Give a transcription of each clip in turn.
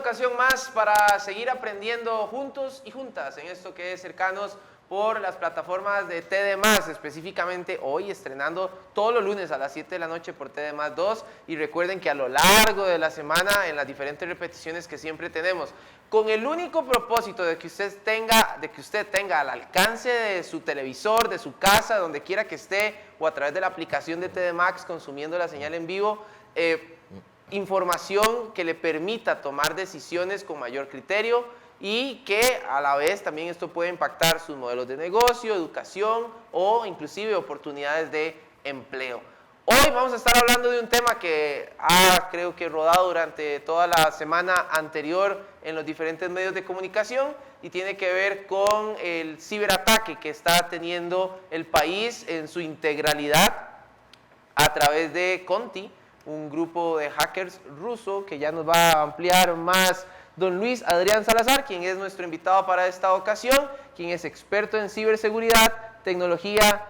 ocasión más para seguir aprendiendo juntos y juntas en esto que es Cercanos por las plataformas de TD+, específicamente hoy estrenando todos los lunes a las 7 de la noche por TD+, 2, y recuerden que a lo largo de la semana en las diferentes repeticiones que siempre tenemos, con el único propósito de que usted tenga al alcance de su televisor, de su casa, donde quiera que esté, o a través de la aplicación de TD Max consumiendo la señal en vivo, información que le permita tomar decisiones con mayor criterio y que a la vez también esto puede impactar sus modelos de negocio, educación o inclusive oportunidades de empleo. Hoy vamos a estar hablando de un tema que creo que rodado durante toda la semana anterior en los diferentes medios de comunicación y tiene que ver con el ciberataque que está teniendo el país en su integralidad a través de Conti, un grupo de hackers ruso que ya nos va a ampliar más don Luis Adrián Salazar, quien es nuestro invitado para esta ocasión, quien es experto en ciberseguridad, tecnología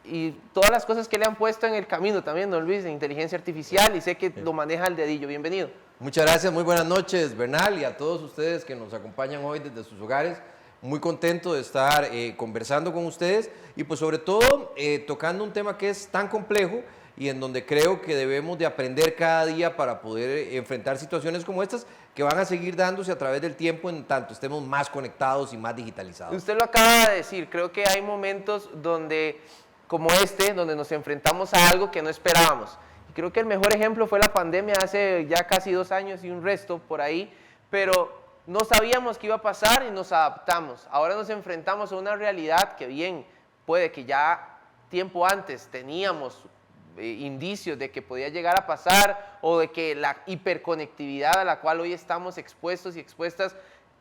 y todas las cosas que le han puesto en el camino también, don Luis, de inteligencia artificial, y sé que lo maneja al dedillo. Bienvenido. Muchas gracias, muy buenas noches, Bernal, y a todos ustedes que nos acompañan hoy desde sus hogares. Muy contento de estar conversando con ustedes y pues sobre todo tocando un tema que es tan complejo y en donde creo que debemos de aprender cada día para poder enfrentar situaciones como estas que van a seguir dándose a través del tiempo en tanto estemos más conectados y más digitalizados. Usted lo acaba de decir, creo que hay momentos donde, como donde nos enfrentamos a algo que no esperábamos. Y creo que el mejor ejemplo fue la pandemia hace ya casi 2 años y un resto por ahí, pero no sabíamos qué iba a pasar y nos adaptamos. Ahora nos enfrentamos a una realidad que bien, puede que ya tiempo antes teníamos indicios de que podía llegar a pasar o de que la hiperconectividad a la cual hoy estamos expuestos y expuestas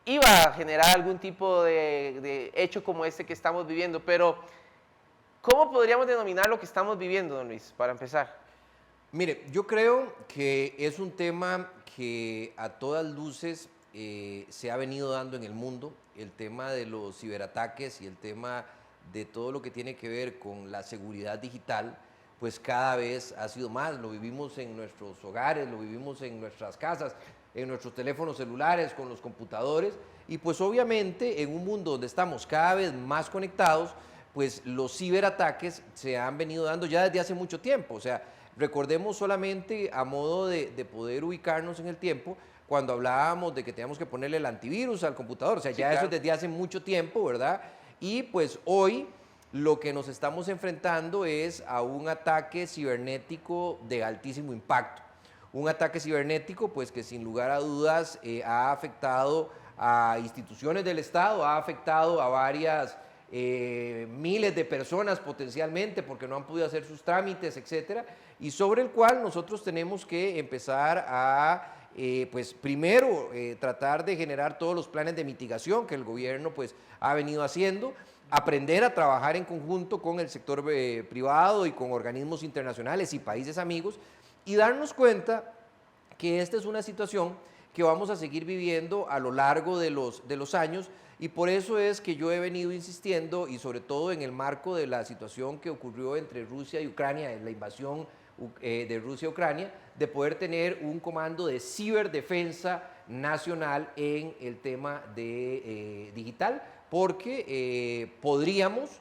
iba a generar algún tipo de hecho como este que estamos viviendo. Pero, ¿cómo podríamos denominar lo que estamos viviendo, don Luis, para empezar? Mire, yo creo que es un tema que a todas luces se ha venido dando en el mundo, el tema de los ciberataques y el tema de todo lo que tiene que ver con la seguridad digital, pues cada vez ha sido más. Lo vivimos en nuestros hogares, lo vivimos en nuestras casas, en nuestros teléfonos celulares, con los computadores, y pues obviamente en un mundo donde estamos cada vez más conectados, pues los ciberataques se han venido dando ya desde hace mucho tiempo. O sea, recordemos solamente a modo de poder ubicarnos en el tiempo, cuando hablábamos de que teníamos que ponerle el antivirus al computador, o sea, sí, ya claro, eso es desde hace mucho tiempo, ¿verdad? Y pues hoy lo que nos estamos enfrentando es a un ataque cibernético de altísimo impacto. Un ataque cibernético pues que sin lugar a dudas ha afectado a instituciones del Estado, ha afectado a varias miles de personas potencialmente porque no han podido hacer sus trámites, etcétera, y sobre el cual nosotros tenemos que empezar a pues primero tratar de generar todos los planes de mitigación que el gobierno pues ha venido haciendo, aprender a trabajar en conjunto con el sector privado y con organismos internacionales y países amigos y darnos cuenta que esta es una situación que vamos a seguir viviendo a lo largo de los años, y por eso es que yo he venido insistiendo, y sobre todo en el marco de la situación que ocurrió entre Rusia y Ucrania, en la invasión de Rusia a Ucrania, de poder tener un comando de ciberdefensa nacional en el tema de digital, porque podríamos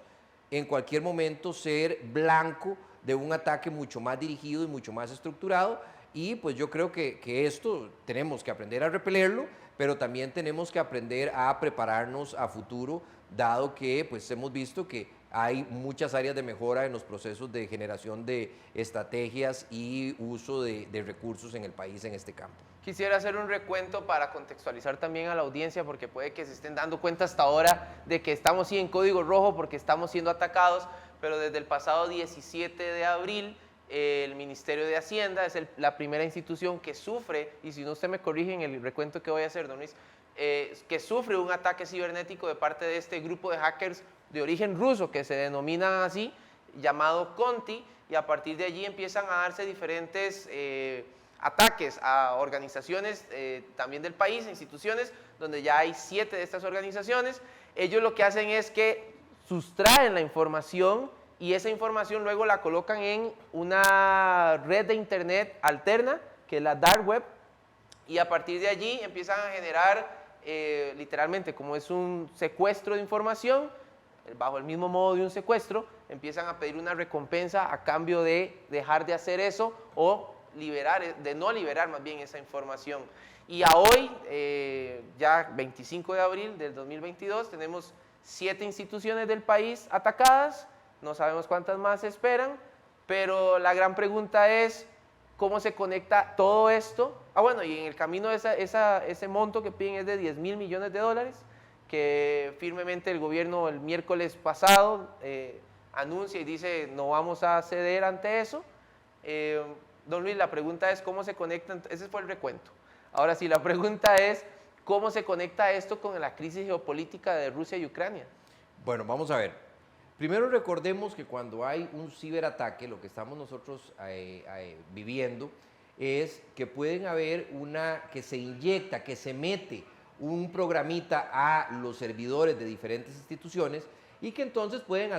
en cualquier momento ser blanco de un ataque mucho más dirigido y mucho más estructurado, y pues yo creo que esto tenemos que aprender a repelerlo, pero también tenemos que aprender a prepararnos a futuro, dado que pues hemos visto que hay muchas áreas de mejora en los procesos de generación de estrategias y uso de recursos en el país en este campo. Quisiera hacer un recuento para contextualizar también a la audiencia, porque puede que se estén dando cuenta hasta ahora de que estamos sí en código rojo porque estamos siendo atacados, pero desde el pasado 17 de abril el Ministerio de Hacienda es la primera institución que sufre, y si no usted me corrige en el recuento que voy a hacer, don Luis, que sufre un ataque cibernético de parte de este grupo de hackers de origen ruso que se denomina así, llamado Conti, y a partir de allí empiezan a darse diferentes ataques a organizaciones también del país, instituciones, donde ya hay 7 de estas organizaciones. Ellos lo que hacen es que sustraen la información y esa información luego la colocan en una red de internet alterna, que es la dark web, y a partir de allí empiezan a generar, literalmente, como es un secuestro de información, bajo el mismo modo de un secuestro, empiezan a pedir una recompensa a cambio de dejar de hacer eso o de no liberar más bien esa información. Y a hoy, ya 25 de abril del 2022, tenemos 7 instituciones del país atacadas, no sabemos cuántas más se esperan, pero la gran pregunta es, ¿cómo se conecta todo esto? Bueno, y en el camino ese monto que piden es de 10.000 millones de dólares, que firmemente el gobierno el miércoles pasado anuncia y dice no vamos a ceder ante eso. Don Luis, la pregunta es cómo se conectan, ese fue el recuento. Ahora sí, la pregunta es cómo se conecta esto con la crisis geopolítica de Rusia y Ucrania. Bueno, vamos a ver. Primero recordemos que cuando hay un ciberataque, lo que estamos nosotros viviendo es que pueden haber que se inyecta, que se mete un programita a los servidores de diferentes instituciones y que entonces pueden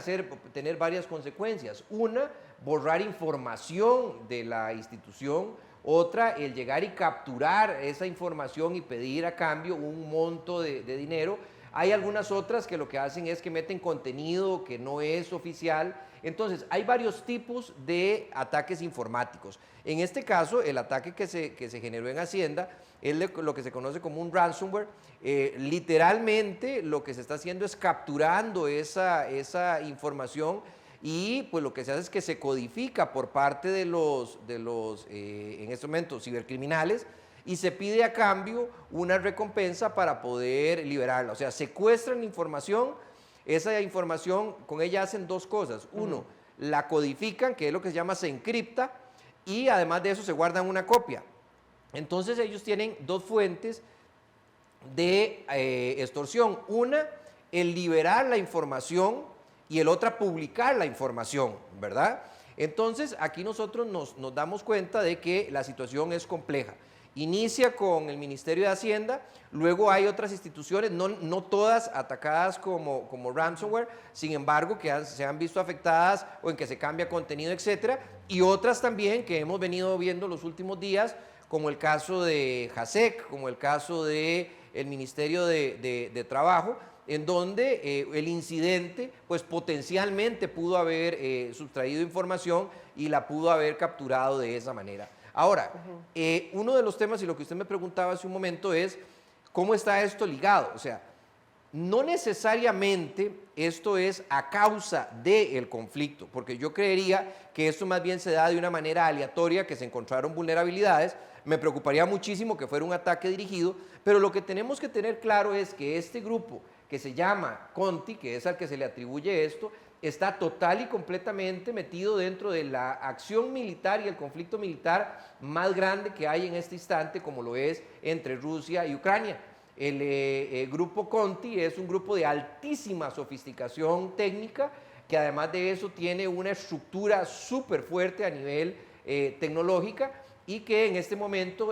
tener varias consecuencias. Una, borrar información de la institución. Otra, el llegar y capturar esa información y pedir a cambio un monto de dinero. Hay algunas otras que lo que hacen es que meten contenido que no es oficial. Entonces, hay varios tipos de ataques informáticos. En este caso, el ataque que se generó en Hacienda es lo que se conoce como un ransomware. Literalmente, lo que se está haciendo es capturando esa información y pues lo que se hace es que se codifica por parte de los en este momento, cibercriminales, y se pide a cambio una recompensa para poder liberarla. O sea, secuestran información, esa información, con ella hacen dos cosas. Uno, la codifican, que es lo que se llama se encripta, y además de eso se guardan una copia. Entonces ellos tienen dos fuentes de extorsión. Una, el liberar la información y el otra, publicar la información, ¿verdad? Entonces aquí nosotros nos damos cuenta de que la situación es compleja. Inicia con el Ministerio de Hacienda, luego hay otras instituciones, no todas atacadas como ransomware, sin embargo que se han visto afectadas o en que se cambia contenido, etcétera, y otras también que hemos venido viendo los últimos días, como el caso de JASEC, como el caso del Ministerio de Trabajo, en donde el incidente pues potencialmente pudo haber sustraído información y la pudo haber capturado de esa manera. Ahora, uno de los temas, y lo que usted me preguntaba hace un momento, es cómo está esto ligado. O sea, no necesariamente esto es a causa del conflicto, porque yo creería que esto más bien se da de una manera aleatoria, que se encontraron vulnerabilidades. Me preocuparía muchísimo que fuera un ataque dirigido, pero lo que tenemos que tener claro es que este grupo que se llama Conti, que es al que se le atribuye esto, está total y completamente metido dentro de la acción militar y el conflicto militar más grande que hay en este instante, como lo es entre Rusia y Ucrania. El grupo Conti es un grupo de altísima sofisticación técnica, que además de eso tiene una estructura súper fuerte a nivel tecnológica, y que en este momento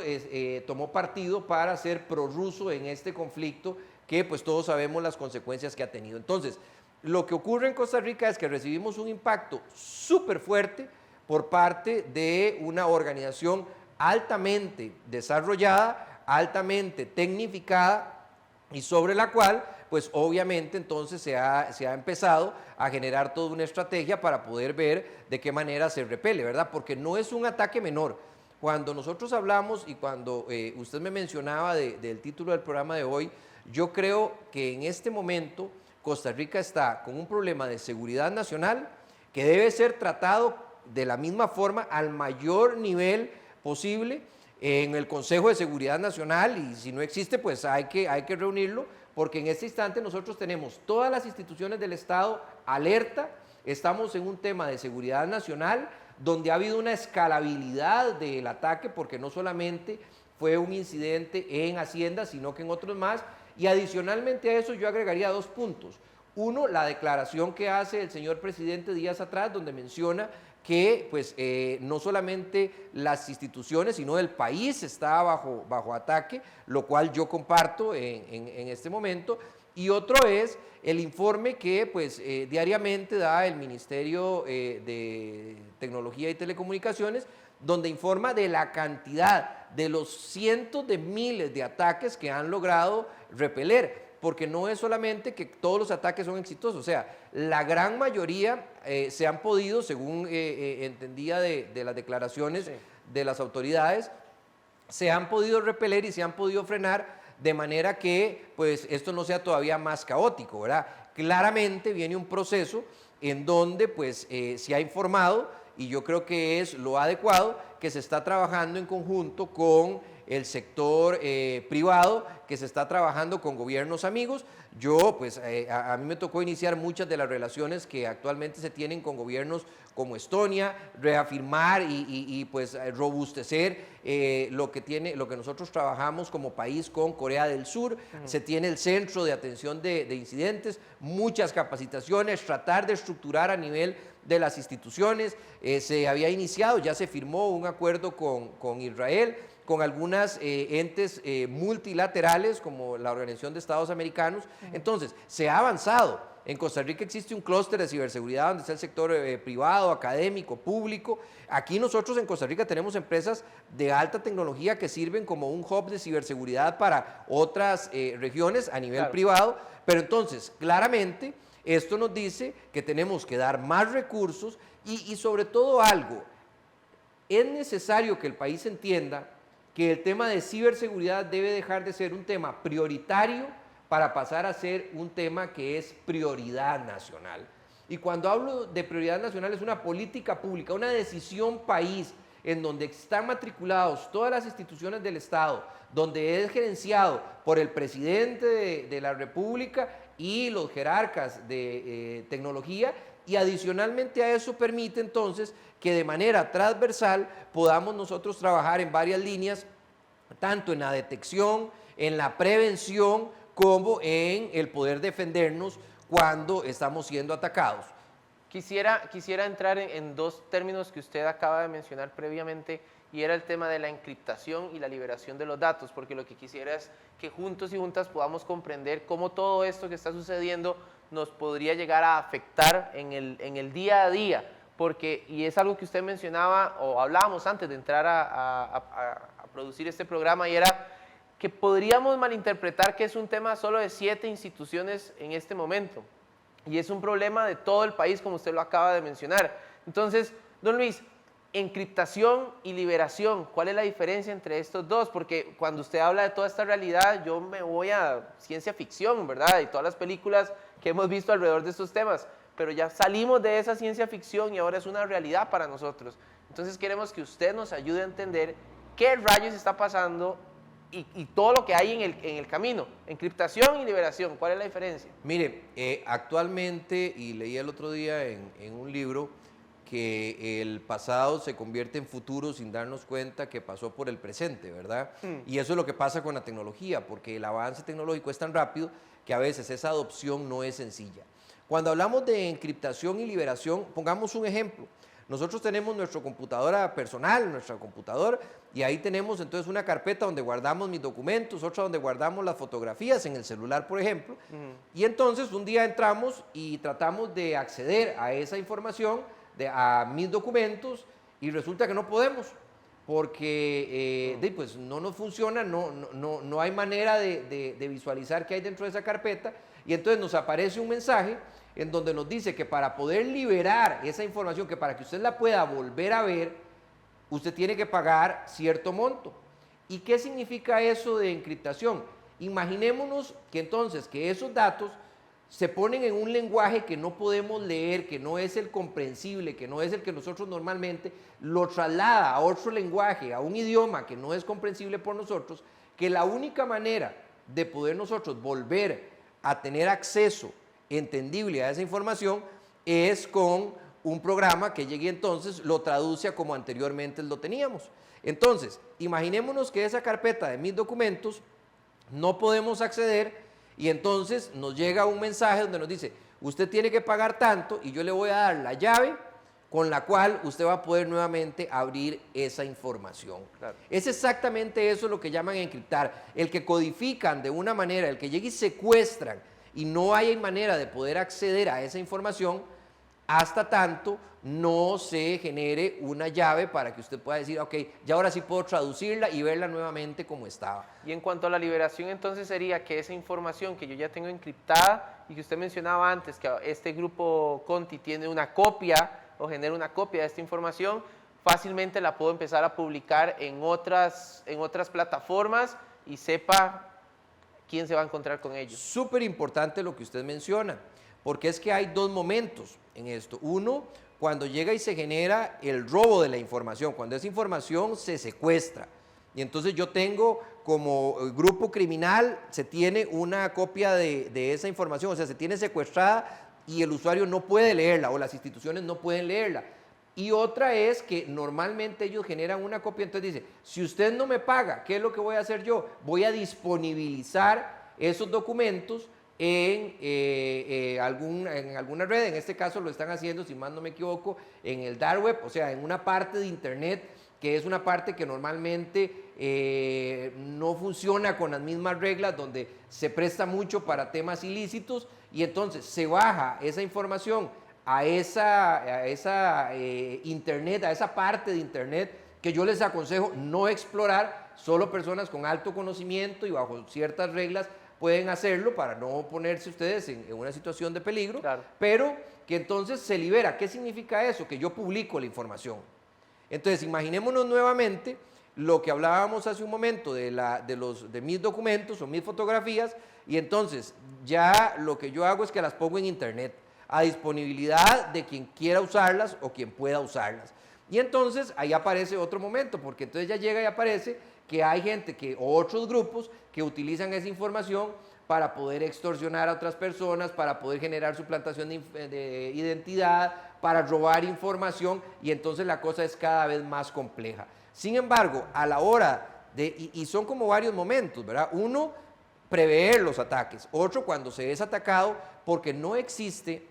tomó partido para ser prorruso en este conflicto, que pues todos sabemos las consecuencias que ha tenido. Entonces, lo que ocurre en Costa Rica es que recibimos un impacto súper fuerte por parte de una organización altamente desarrollada, altamente tecnificada, y sobre la cual, pues obviamente entonces se ha empezado a generar toda una estrategia para poder ver de qué manera se repele, ¿verdad? Porque no es un ataque menor. Cuando nosotros hablamos y cuando usted me mencionaba del título del programa de hoy, yo creo que en este momento Costa Rica está con un problema de seguridad nacional que debe ser tratado de la misma forma, al mayor nivel posible, en el Consejo de Seguridad Nacional, y si no existe, pues hay que reunirlo, porque en este instante nosotros tenemos todas las instituciones del Estado alerta, estamos en un tema de seguridad nacional, donde ha habido una escalabilidad del ataque, porque no solamente fue un incidente en Hacienda, sino que en otros más. Y adicionalmente a eso yo agregaría dos puntos. Uno, la declaración que hace el señor presidente días atrás, donde menciona que pues, no solamente las instituciones, sino el país está bajo ataque, lo cual yo comparto en este momento. Y otro es el informe que pues, diariamente da el Ministerio de Tecnología y Telecomunicaciones, donde informa de la cantidad de los cientos de miles de ataques que han logrado repeler, porque no es solamente que todos los ataques son exitosos, o sea, la gran mayoría se han podido, según entendía de las declaraciones de las autoridades, se han podido repeler y se han podido frenar de manera que pues esto no sea todavía más caótico, ¿verdad? Claramente viene un proceso en donde pues se ha informado, y yo creo que es lo adecuado, que se está trabajando en conjunto con el sector privado, que se está trabajando con gobiernos amigos. Yo, pues, a mí me tocó iniciar muchas de las relaciones que actualmente se tienen con gobiernos como Estonia, reafirmar y pues, robustecer lo que nosotros trabajamos como país con Corea del Sur. Se tiene el Centro de Atención de Incidentes, muchas capacitaciones, tratar de estructurar a nivel de las instituciones. Se había iniciado, ya se firmó un acuerdo con Israel, con algunas entes multilaterales como la Organización de Estados Americanos. Entonces, se ha avanzado. En Costa Rica existe un clúster de ciberseguridad donde está el sector privado, académico, público. Aquí nosotros en Costa Rica tenemos empresas de alta tecnología que sirven como un hub de ciberseguridad para otras regiones a nivel privado. Pero entonces, claramente, esto nos dice que tenemos que dar más recursos y sobre todo algo, es necesario que el país entienda que el tema de ciberseguridad debe dejar de ser un tema prioritario para pasar a ser un tema que es prioridad nacional. Y cuando hablo de prioridad nacional es una política pública, una decisión país en donde están matriculados todas las instituciones del Estado, donde es gerenciado por el presidente de la República y los jerarcas de tecnología, y adicionalmente a eso permite entonces que de manera transversal podamos nosotros trabajar en varias líneas, tanto en la detección, en la prevención, como en el poder defendernos cuando estamos siendo atacados. Quisiera entrar en dos términos que usted acaba de mencionar previamente, y era el tema de la encriptación y la liberación de los datos, porque lo que quisiera es que juntos y juntas podamos comprender cómo todo esto que está sucediendo nos podría llegar a afectar en el día a día, porque, y es algo que usted mencionaba o hablábamos antes de entrar a producir este programa, y era que podríamos malinterpretar que es un tema solo de 7 instituciones en este momento, y es un problema de todo el país, como usted lo acaba de mencionar. Entonces, don Luis, encriptación y liberación, ¿cuál es la diferencia entre estos dos? Porque cuando usted habla de toda esta realidad, yo me voy a ciencia ficción, ¿verdad? Y todas las películas que hemos visto alrededor de estos temas, pero ya salimos de esa ciencia ficción y ahora es una realidad para nosotros. Entonces queremos que usted nos ayude a entender qué rayos está pasando y todo lo que hay en el camino. Encriptación y liberación, ¿cuál es la diferencia? Mire, actualmente, y leí el otro día en un libro, que el pasado se convierte en futuro sin darnos cuenta que pasó por el presente, ¿verdad? Y eso es lo que pasa con la tecnología, porque el avance tecnológico es tan rápido que a veces esa adopción no es sencilla. Cuando hablamos de encriptación y liberación, pongamos un ejemplo. Nosotros tenemos nuestra computadora personal, nuestra computadora, y ahí tenemos entonces una carpeta donde guardamos mis documentos, otra donde guardamos las fotografías en el celular, por ejemplo. Y entonces un día entramos y tratamos de acceder a esa información, a mis documentos, y resulta que no podemos, porque pues no nos funciona, no hay manera de visualizar qué hay dentro de esa carpeta, y entonces nos aparece un mensaje en donde nos dice que para poder liberar esa información, que para que usted la pueda volver a ver, usted tiene que pagar cierto monto. ¿Y qué significa eso de encriptación? Imaginémonos que entonces que esos datos se ponen en un lenguaje que no podemos leer, que no es el comprensible, que no es el que nosotros normalmente, lo traslada a otro lenguaje, a un idioma que no es comprensible por nosotros, que la única manera de poder nosotros volver a tener acceso entendible a esa información es con un programa que llegue entonces, lo traduce a como anteriormente lo teníamos. Entonces, imaginémonos que esa carpeta de mis documentos no podemos acceder, y entonces nos llega un mensaje donde nos dice, usted tiene que pagar tanto y yo le voy a dar la llave con la cual usted va a poder nuevamente abrir esa información. Claro. Es exactamente eso lo que llaman encriptar, el que codifican de una manera, el que llega y secuestran y no hay manera de poder acceder a esa información, hasta tanto no se genere una llave para que usted pueda decir, ok, ya ahora sí puedo traducirla y verla nuevamente como estaba. Y en cuanto a la liberación, entonces sería que esa información que yo ya tengo encriptada y que usted mencionaba antes, que este grupo Conti tiene una copia o genera una copia de esta información, fácilmente la puedo empezar a publicar en otras plataformas y sepa quién se va a encontrar con ellos. Súper importante lo que usted menciona, porque es que hay dos momentos en esto. Uno, cuando llega y se genera el robo de la información, cuando esa información se secuestra. Y entonces yo tengo como grupo criminal, se tiene una copia de esa información, o sea, se tiene secuestrada y el usuario no puede leerla o las instituciones no pueden leerla. Y otra es que normalmente ellos generan una copia, entonces dice, si usted no me paga, ¿qué es lo que voy a hacer yo? Voy a disponibilizar esos documentos en alguna red, en este caso lo están haciendo, si más no me equivoco, en el dark web, o sea, en una parte de internet que es una parte que normalmente no funciona con las mismas reglas, donde se presta mucho para temas ilícitos, y entonces se baja esa información a esa internet, a esa parte de internet que yo les aconsejo no explorar, solo personas con alto conocimiento y bajo ciertas reglas pueden hacerlo para no ponerse ustedes en una situación de peligro, claro. Pero que entonces se libera. ¿Qué significa eso? Que yo publico la información. Entonces, imaginémonos nuevamente lo que hablábamos hace un momento de mis documentos o mis fotografías, y entonces ya lo que yo hago es que las pongo en internet a disponibilidad de quien quiera usarlas o quien pueda usarlas. Y entonces ahí aparece otro momento, porque entonces ya llega y aparece que hay gente o otros grupos que utilizan esa información para poder extorsionar a otras personas, para poder generar suplantación de identidad, para robar información, y entonces la cosa es cada vez más compleja. Sin embargo, a la hora y son como varios momentos, ¿verdad? Uno, prever los ataques. Otro, cuando se es atacado, porque no existe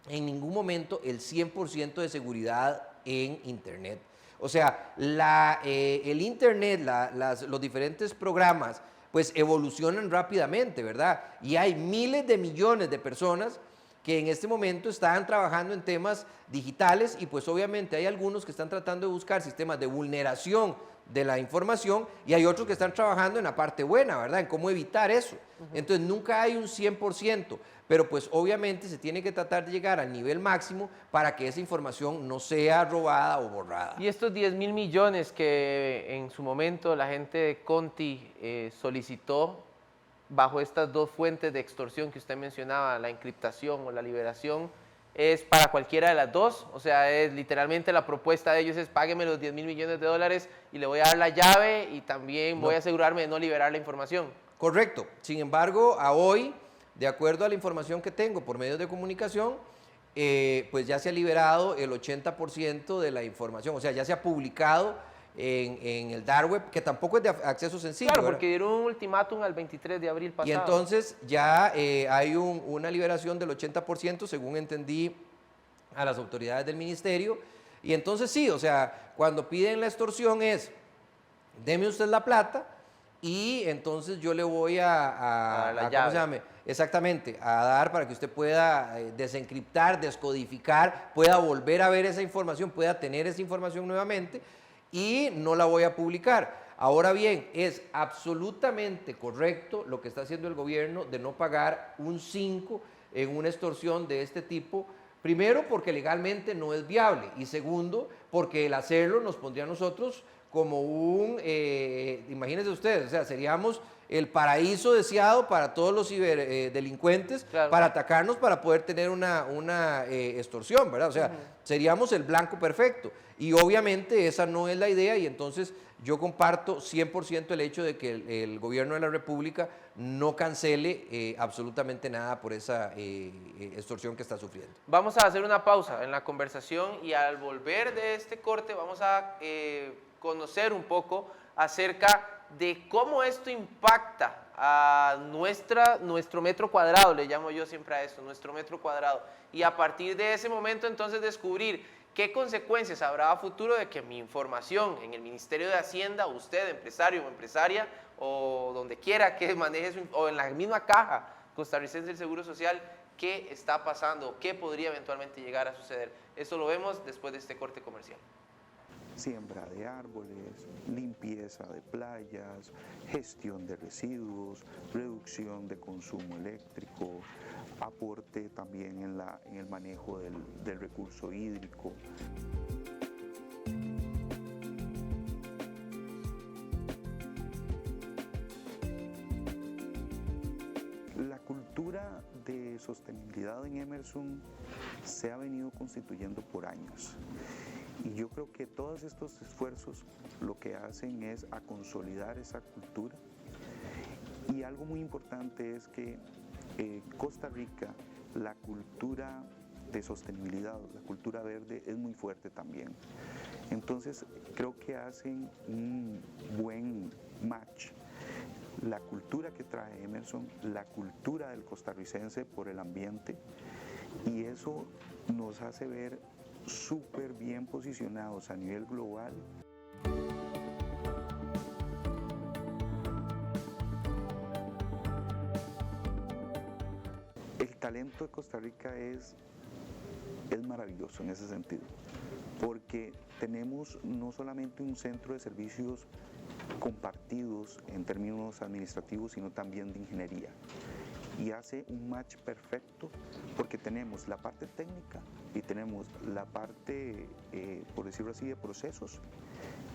en ningún momento el 100% de seguridad en Internet. O sea, el Internet, los diferentes programas, pues evolucionan rápidamente, ¿verdad? Y hay miles de millones de personas que en este momento están trabajando en temas digitales, y pues obviamente hay algunos que están tratando de buscar sistemas de vulneración de la información, y hay otros que están trabajando en la parte buena, ¿verdad? En cómo evitar eso. Entonces nunca hay un 100%, pero pues obviamente se tiene que tratar de llegar al nivel máximo para que esa información no sea robada o borrada. Y estos 10.000 millones que en su momento la gente de Conti solicitó bajo estas dos fuentes de extorsión que usted mencionaba, la encriptación o la liberación, es para cualquiera de las dos. O sea, es literalmente la propuesta de ellos es págueme los 10.000 millones de dólares y le voy a dar la llave, y también voy a asegurarme de no liberar la información. Correcto. Sin embargo, a hoy, de acuerdo a la información que tengo por medios de comunicación, pues ya se ha liberado el 80% de la información, o sea, ya se ha publicado en el dark web, que tampoco es de acceso sencillo. Claro, ¿verdad? porque dieron un ultimátum al 23 de abril pasado. Y entonces ya hay una liberación del 80%, según entendí a las autoridades del ministerio. Y entonces sí, o sea, cuando piden la extorsión es, deme usted la plata y entonces yo le voy la ¿cómo llave. se llama? Exactamente, a dar para que usted pueda desencriptar, descodificar, pueda volver a ver esa información, pueda tener esa información nuevamente, y no la voy a publicar. Ahora bien, es absolutamente correcto lo que está haciendo el gobierno de no pagar un 5 en una extorsión de este tipo. Primero, porque legalmente no es viable, y segundo, porque el hacerlo nos pondría a nosotros como imagínense ustedes, o sea, seríamos el paraíso deseado para todos los ciberdelincuentes, claro, para atacarnos, para poder tener una extorsión, ¿verdad? O sea, seríamos el blanco perfecto, y obviamente esa no es la idea, y entonces yo comparto 100% el hecho de que el gobierno de la República no cancele absolutamente nada por esa extorsión que está sufriendo. Vamos a hacer una pausa en la conversación, y al volver de este corte vamos a conocer un poco acerca de cómo esto impacta a nuestro metro cuadrado, le llamo yo siempre a esto, nuestro metro cuadrado, y a partir de ese momento entonces descubrir qué consecuencias habrá a futuro de que mi información en el Ministerio de Hacienda, usted, empresario o empresaria, o donde quiera que maneje o en la misma caja costarricense del Seguro Social, qué está pasando, qué podría eventualmente llegar a suceder. Esto lo vemos después de este corte comercial. Siembra de árboles, limpieza de playas, gestión de residuos, reducción de consumo eléctrico, aporte también en el manejo del recurso hídrico. La cultura de sostenibilidad en Emerson se ha venido constituyendo por años. Y yo creo que todos estos esfuerzos lo que hacen es a consolidar esa cultura. Y algo muy importante es que Costa Rica, la cultura de sostenibilidad, la cultura verde es muy fuerte también. Entonces creo que hacen un buen match. La cultura que trae Emerson, la cultura del costarricense por el ambiente, y eso nos hace ver súper bien posicionados a nivel global. El talento de Costa Rica es maravilloso en ese sentido, porque tenemos no solamente un centro de servicios compartidos en términos administrativos, sino también de ingeniería. Y hace un match perfecto porque tenemos la parte técnica y tenemos la parte, por decirlo así, de procesos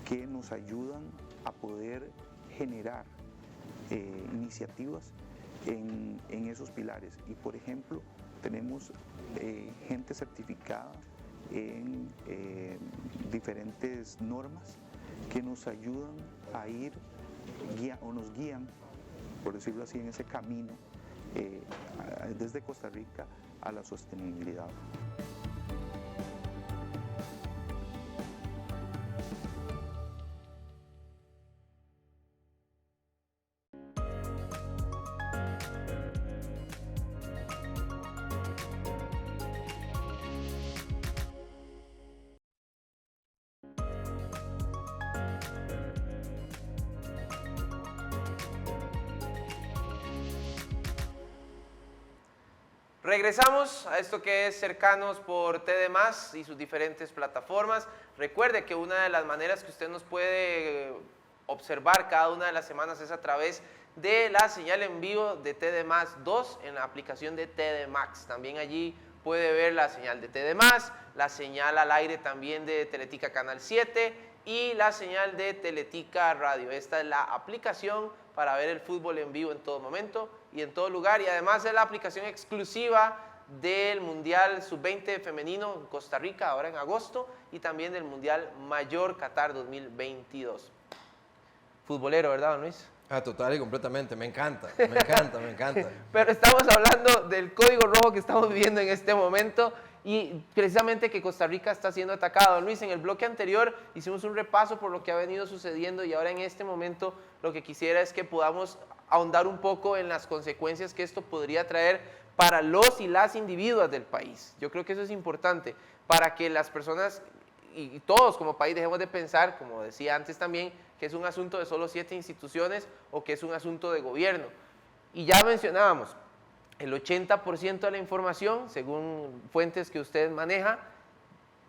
que nos ayudan a poder generar iniciativas en esos pilares. Y por ejemplo, tenemos gente certificada en diferentes normas que nos ayudan a ir o nos guían, por decirlo así, en ese camino desde Costa Rica a la sostenibilidad. Regresamos a esto que es Cercanos por TD+ y sus diferentes plataformas. Recuerde que una de las maneras que usted nos puede observar cada una de las semanas es a través de la señal en vivo de TD+ 2 en la aplicación de TD Max. También allí puede ver la señal de TD+, la señal al aire también de Teletica Canal 7 y la señal de Teletica Radio. Esta es la aplicación para ver el fútbol en vivo en todo momento y en todo lugar, y además es la aplicación exclusiva del Mundial Sub-20 femenino en Costa Rica ahora en agosto y también del Mundial Mayor Qatar 2022. Futbolero, ¿verdad, don Luis? Total y completamente, me encanta, me encanta, me encanta. Pero estamos hablando del código rojo que estamos viviendo en este momento y precisamente que Costa Rica está siendo atacado. Luis, en el bloque anterior hicimos un repaso por lo que ha venido sucediendo y ahora en este momento lo que quisiera es que podamos ahondar un poco en las consecuencias que esto podría traer para los y las individuas del país. Yo creo que eso es importante para que las personas y todos como país dejemos de pensar, como decía antes también, que es un asunto de solo 7 instituciones o que es un asunto de gobierno. Y ya mencionábamos, el 80% de la información, según fuentes que usted maneja,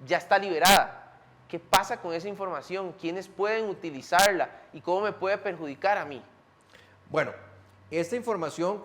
ya está liberada. ¿Qué pasa con esa información? ¿Quiénes pueden utilizarla? ¿Y cómo me puede perjudicar a mí? Bueno, esta información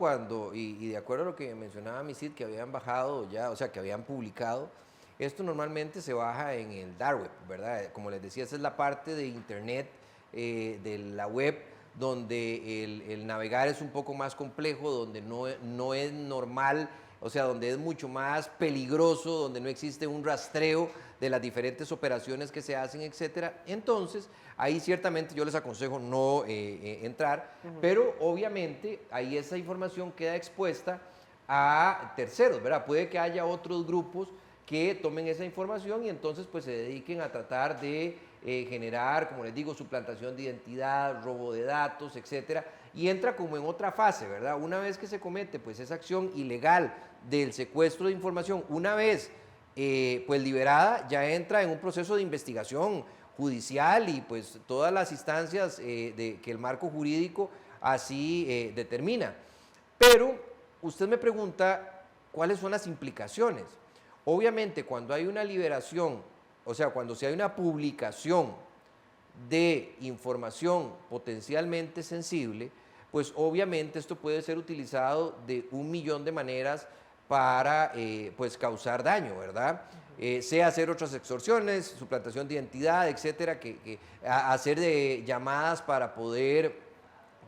y de acuerdo a lo que mencionaba Misit, que habían bajado ya, o sea, que habían publicado, esto normalmente se baja en el dark web, ¿verdad? Como les decía, esa es la parte de internet, de la web, donde el navegar es un poco más complejo, donde no es normal, o sea, donde es mucho más peligroso, donde no existe un rastreo de las diferentes operaciones que se hacen, etcétera. Entonces, ahí ciertamente yo les aconsejo no entrar, pero obviamente ahí esa información queda expuesta a terceros, ¿verdad? Puede que haya otros grupos que tomen esa información y entonces pues se dediquen a tratar de generar, como les digo, suplantación de identidad, robo de datos, etcétera, y entra como en otra fase, ¿verdad? Una vez que se comete pues esa acción ilegal del secuestro de información, una vez pues liberada, ya entra en un proceso de investigación judicial y pues todas las instancias que el marco jurídico así determina. Pero usted me pregunta ¿cuáles son las implicaciones? Obviamente, cuando hay una liberación, o sea, cuando se hay una publicación de información potencialmente sensible, pues obviamente esto puede ser utilizado de 1.000.000 de maneras para pues causar daño, ¿verdad? Sea hacer otras extorsiones, suplantación de identidad, etcétera, hacer de llamadas para poder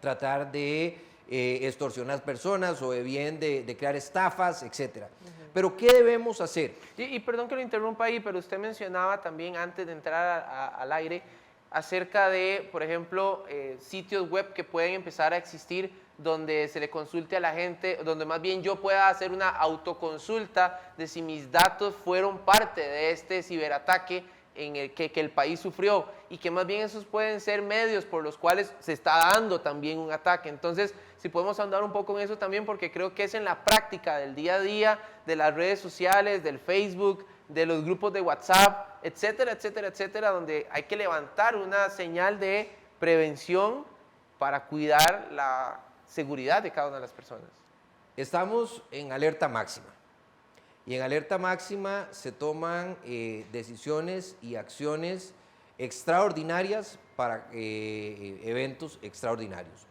tratar de extorsionar personas o de bien de crear estafas, etcétera. Pero ¿qué debemos hacer? Y perdón que lo interrumpa ahí, pero usted mencionaba también antes de entrar al aire acerca de, por ejemplo, sitios web que pueden empezar a existir donde se le consulte a la gente, donde más bien yo pueda hacer una autoconsulta de si mis datos fueron parte de este ciberataque en el que el país sufrió, y que más bien esos pueden ser medios por los cuales se está dando también un ataque. Entonces, si podemos ahondar un poco en eso también, porque creo que es en la práctica del día a día, de las redes sociales, del Facebook, de los grupos de WhatsApp, etcétera, etcétera, etcétera, donde hay que levantar una señal de prevención para cuidar la seguridad de cada una de las personas. Estamos en alerta máxima. Y en alerta máxima se toman decisiones y acciones extraordinarias para eventos extraordinarios.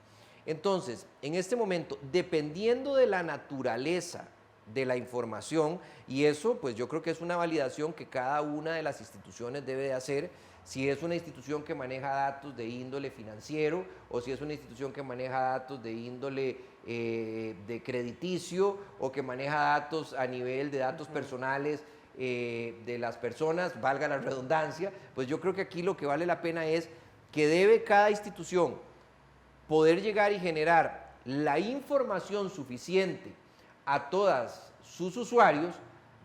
Entonces, en este momento, dependiendo de la naturaleza de la información, y eso pues yo creo que es una validación que cada una de las instituciones debe de hacer, si es una institución que maneja datos de índole financiero o si es una institución que maneja datos de índole de crediticio o que maneja datos a nivel de datos personales de las personas, valga la redundancia, pues yo creo que aquí lo que vale la pena es que debe cada institución poder llegar y generar la información suficiente a todas sus usuarios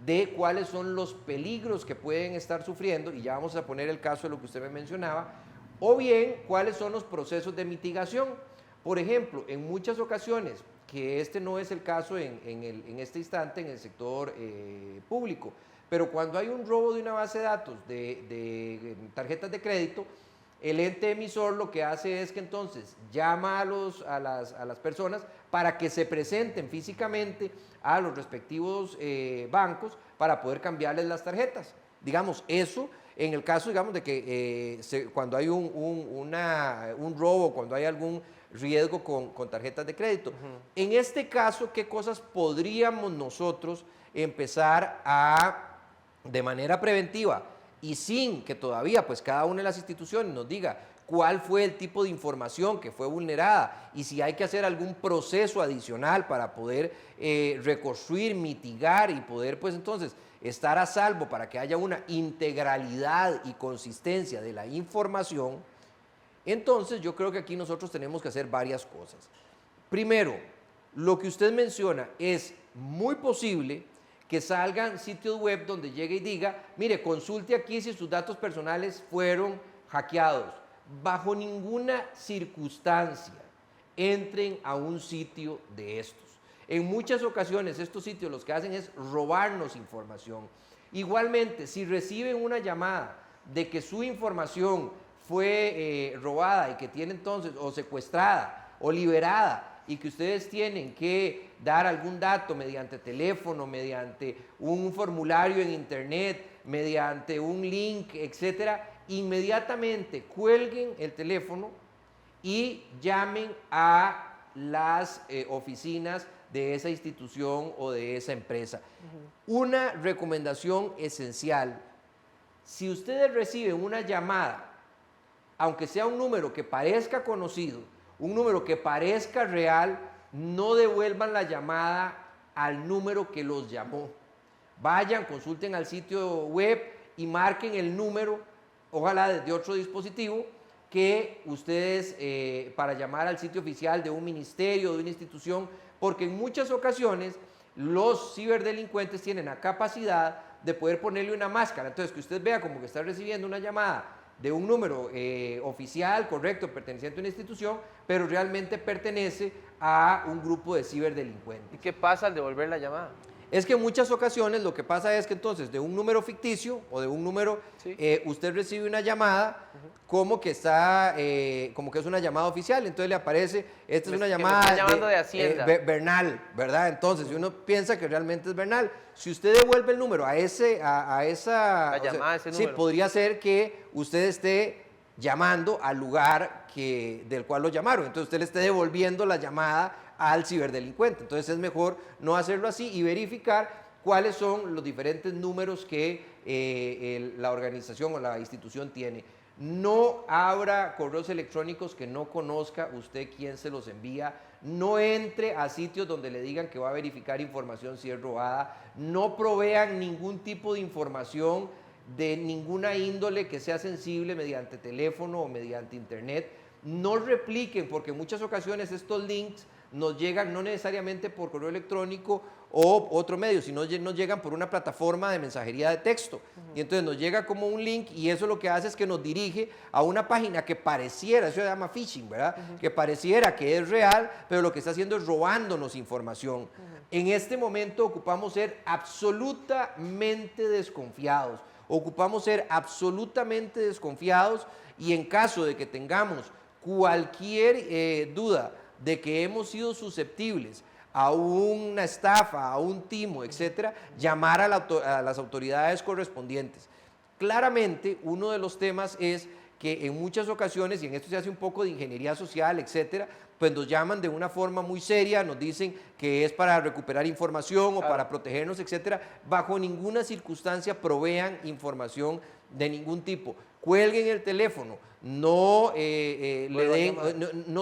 de cuáles son los peligros que pueden estar sufriendo, y ya vamos a poner el caso de lo que usted me mencionaba, o bien cuáles son los procesos de mitigación. Por ejemplo, en muchas ocasiones, que este no es el caso en este instante en el sector público, pero cuando hay un robo de una base de datos de tarjetas de crédito, el ente emisor lo que hace es que entonces llama a las personas para que se presenten físicamente a los respectivos bancos para poder cambiarles las tarjetas. Digamos, eso en el caso, digamos, de que cuando hay un robo, cuando hay algún riesgo con tarjetas de crédito. En este caso, ¿qué cosas podríamos nosotros empezar de manera preventiva y sin que todavía pues cada una de las instituciones nos diga cuál fue el tipo de información que fue vulnerada y si hay que hacer algún proceso adicional para poder reconstruir, mitigar y poder pues entonces estar a salvo para que haya una integralidad y consistencia de la información? Entonces yo creo que aquí nosotros tenemos que hacer varias cosas. Primero, lo que usted menciona, es muy posible que salgan sitios web donde llegue y diga, mire, consulte aquí si sus datos personales fueron hackeados. Bajo ninguna circunstancia entren a un sitio de estos. En muchas ocasiones estos sitios lo que hacen es robarnos información. Igualmente, si reciben una llamada de que su información fue robada y que tiene entonces o secuestrada o liberada y que ustedes tienen que dar algún dato mediante teléfono, mediante un formulario en internet, mediante un link, etcétera, inmediatamente cuelguen el teléfono y llamen a las oficinas de esa institución o de esa empresa. Una recomendación esencial: si ustedes reciben una llamada, aunque sea un número que parezca conocido, un número que parezca real, no devuelvan la llamada al número que los llamó. Vayan, consulten al sitio web y marquen el número, ojalá desde otro dispositivo, que ustedes para llamar al sitio oficial de un ministerio, de una institución, porque en muchas ocasiones los ciberdelincuentes tienen la capacidad de poder ponerle una máscara. Entonces, que usted vea como que está recibiendo una llamada de un número oficial, correcto, perteneciente a una institución, pero realmente pertenece a un grupo de ciberdelincuentes. ¿Y qué pasa al devolver la llamada? Es que en muchas ocasiones lo que pasa es que entonces de un número ficticio o de un número, Sí. usted recibe una llamada como que está, como que es una llamada oficial, entonces le aparece, esta es una Que me llamada están llamando de Hacienda. Bernal, ¿verdad? Entonces, si uno piensa que realmente es Bernal, si usted devuelve el número a esa, La llamada a ese sí, número. podría ser que usted esté llamando al lugar del cual lo llamaron, entonces usted le esté devolviendo la llamada al ciberdelincuente. Entonces es mejor no hacerlo así y verificar cuáles son los diferentes números que la organización o la institución tiene. No abra correos electrónicos que no conozca usted quién se los envía. No entre a sitios donde le digan que va a verificar información si es robada. No provean ningún tipo de información de ninguna índole que sea sensible mediante teléfono o mediante internet. No repliquen, porque en muchas ocasiones estos links nos llegan no necesariamente por correo electrónico o otro medio, sino nos llegan por una plataforma de mensajería de texto. Y entonces nos llega como un link y eso lo que hace es que nos dirige a una página que pareciera, eso se llama phishing, ¿verdad? Que pareciera que es real, pero lo que está haciendo es robándonos información. En este momento ocupamos ser absolutamente desconfiados. Ocupamos ser absolutamente desconfiados y en caso de que tengamos cualquier duda de que hemos sido susceptibles a una estafa, a un timo, etcétera, llamar a las autoridades correspondientes. Claramente, uno de los temas es que en muchas ocasiones, y en esto se hace un poco de ingeniería social, etcétera, pues nos llaman de una forma muy seria, nos dicen que es para recuperar información o para protegernos, etcétera. Bajo ninguna circunstancia provean información de ningún tipo. Cuelguen el teléfono, no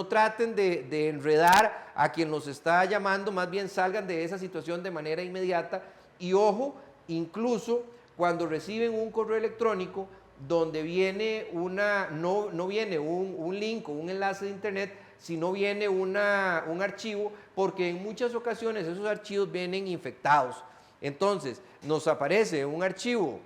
traten de enredar a quien los está llamando, más bien salgan de esa situación de manera inmediata. Y ojo, incluso cuando reciben un correo electrónico donde viene no viene un link o un enlace de internet, sino viene un archivo, porque en muchas ocasiones esos archivos vienen infectados. Entonces, nos aparece un archivo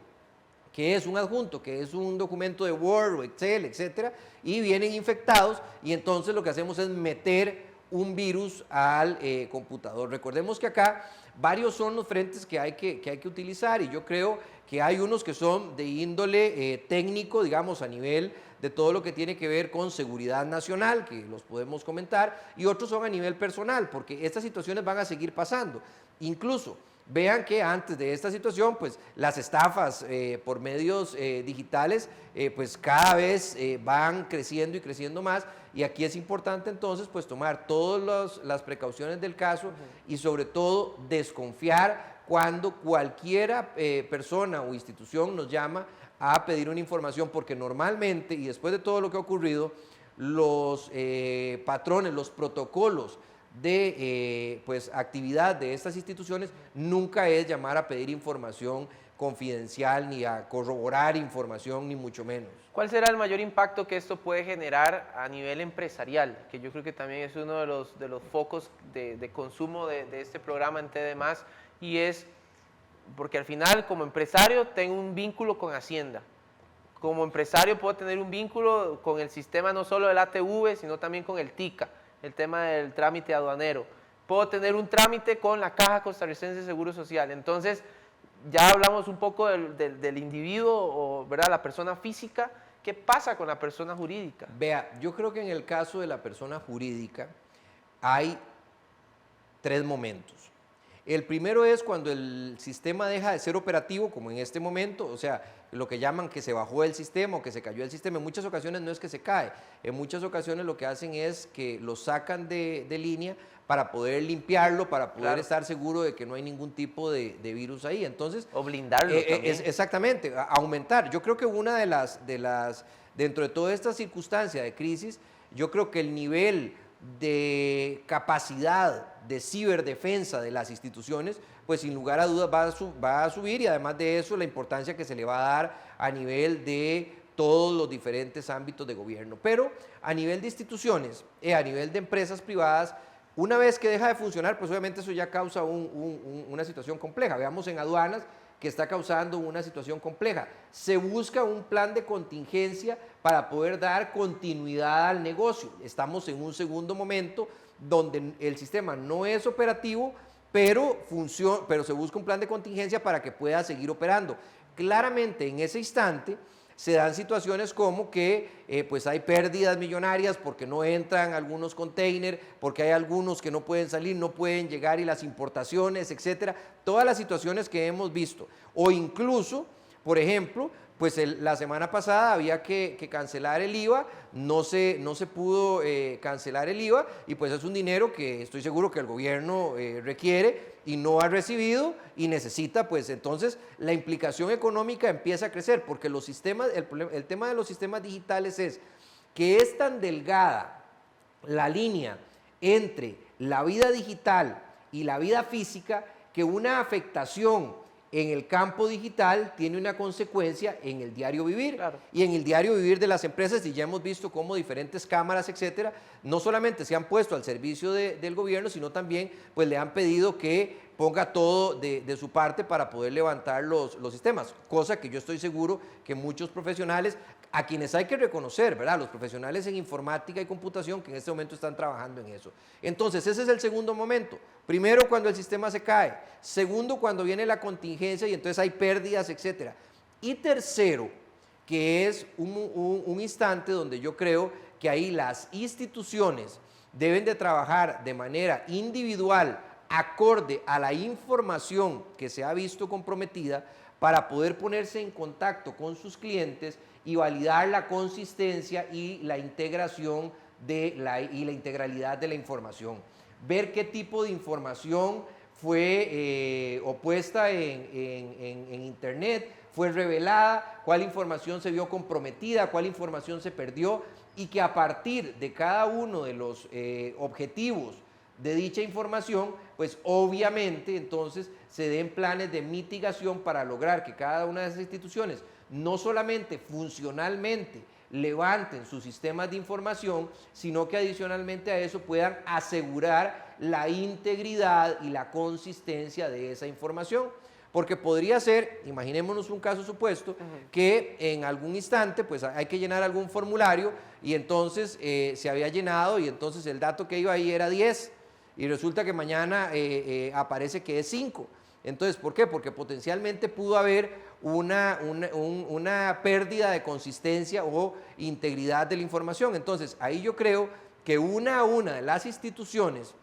que es un adjunto, que es un documento de Word o Excel, etcétera, y vienen infectados, y entonces lo que hacemos es meter un virus al computador. Recordemos que acá varios son los frentes que hay que utilizar, y yo creo que hay unos que son de índole técnico, digamos, a nivel de todo lo que tiene que ver con seguridad nacional, que los podemos comentar, y otros son a nivel personal, porque estas situaciones van a seguir pasando. Incluso, vean que antes de esta situación, pues las estafas por medios digitales, pues cada vez van creciendo y creciendo más, y aquí es importante entonces pues tomar todas las precauciones del caso y sobre todo desconfiar cuando cualquiera persona o institución nos llama a pedir una información, porque normalmente, y después de todo lo que ha ocurrido, los patrones, los protocolos de pues, actividad de estas instituciones nunca es llamar a pedir información confidencial ni a corroborar información, ni mucho menos. ¿Cuál será el mayor impacto que esto puede generar a nivel empresarial? Que yo creo que también es uno de los focos de consumo de este programa en TD+, y es porque al final como empresario tengo un vínculo con Hacienda. Como empresario puedo tener un vínculo con el sistema no solo del ATV, sino también con el TICA, el tema del trámite aduanero. Puedo tener un trámite con la Caja Costarricense de Seguro Social. Entonces, ya hablamos un poco del individuo, o, ¿verdad?, la persona física. ¿Qué pasa con la persona jurídica? Vea, yo creo que en el caso de la persona jurídica hay 3 momentos. El primero es cuando el sistema deja de ser operativo, como en este momento, o sea, lo que llaman que se bajó el sistema o que se cayó el sistema. En muchas ocasiones no es que se cae, en muchas ocasiones lo que hacen es que lo sacan de línea para poder limpiarlo, para poder estar seguro de que no hay ningún tipo de virus ahí. Entonces, o blindarlo también. Exactamente, aumentar. Yo creo que una dentro de toda esta circunstancia de crisis, yo creo que el nivel de capacidad de ciberdefensa de las instituciones, pues sin lugar a dudas va a subir, y además de eso la importancia que se le va a dar a nivel de todos los diferentes ámbitos de gobierno. Pero a nivel de instituciones, a nivel de empresas privadas, una vez que deja de funcionar, pues obviamente eso ya causa una situación compleja. Veamos en aduanas que está causando una situación compleja. Se busca un plan de contingencia para poder dar continuidad al negocio. Estamos en un segundo momento donde el sistema no es operativo pero se busca un plan de contingencia para que pueda seguir operando. Claramente en ese instante se dan situaciones como que pues hay pérdidas millonarias porque no entran algunos containers, porque hay algunos que no pueden salir, no pueden llegar y las importaciones, etcétera, todas las situaciones que hemos visto. O incluso, por ejemplo, pues la semana pasada había que cancelar el IVA, no se pudo cancelar el IVA y pues es un dinero que estoy seguro que el gobierno requiere y no ha recibido y necesita, pues entonces la implicación económica empieza a crecer porque los sistemas, el tema de los sistemas digitales es que es tan delgada la línea entre la vida digital y la vida física que una afectación en el campo digital tiene una consecuencia en el diario vivir. Claro. Y en el diario vivir de las empresas, y ya hemos visto cómo diferentes cámaras, etcétera, no solamente se han puesto al servicio del gobierno, sino también pues le han pedido que ponga todo de su parte para poder levantar los sistemas, cosa que yo estoy seguro que muchos profesionales, a quienes hay que reconocer, ¿verdad? Los profesionales en informática y computación que en este momento están trabajando en eso. Entonces, ese es el segundo momento. Primero, cuando el sistema se cae. Segundo, cuando viene la contingencia y entonces hay pérdidas, etcétera. Y tercero, que es un instante donde yo creo que ahí las instituciones deben de trabajar de manera individual, acorde a la información que se ha visto comprometida, para poder ponerse en contacto con sus clientes y validar la consistencia y la integración y la integralidad de la información. Ver qué tipo de información fue opuesta en internet, fue revelada, cuál información se vio comprometida, cuál información se perdió, y que a partir de cada uno de los objetivos de dicha información, pues obviamente entonces se den planes de mitigación para lograr que cada una de esas instituciones no solamente funcionalmente levanten sus sistemas de información, sino que adicionalmente a eso puedan asegurar la integridad y la consistencia de esa información. Porque podría ser, imaginémonos un caso supuesto, que en algún instante pues hay que llenar algún formulario y entonces se había llenado y entonces el dato que iba ahí era 10 y resulta que mañana aparece que es 5. Entonces, ¿por qué? Porque potencialmente pudo haber una pérdida de consistencia o integridad de la información. Entonces, ahí yo creo que una a una de las instituciones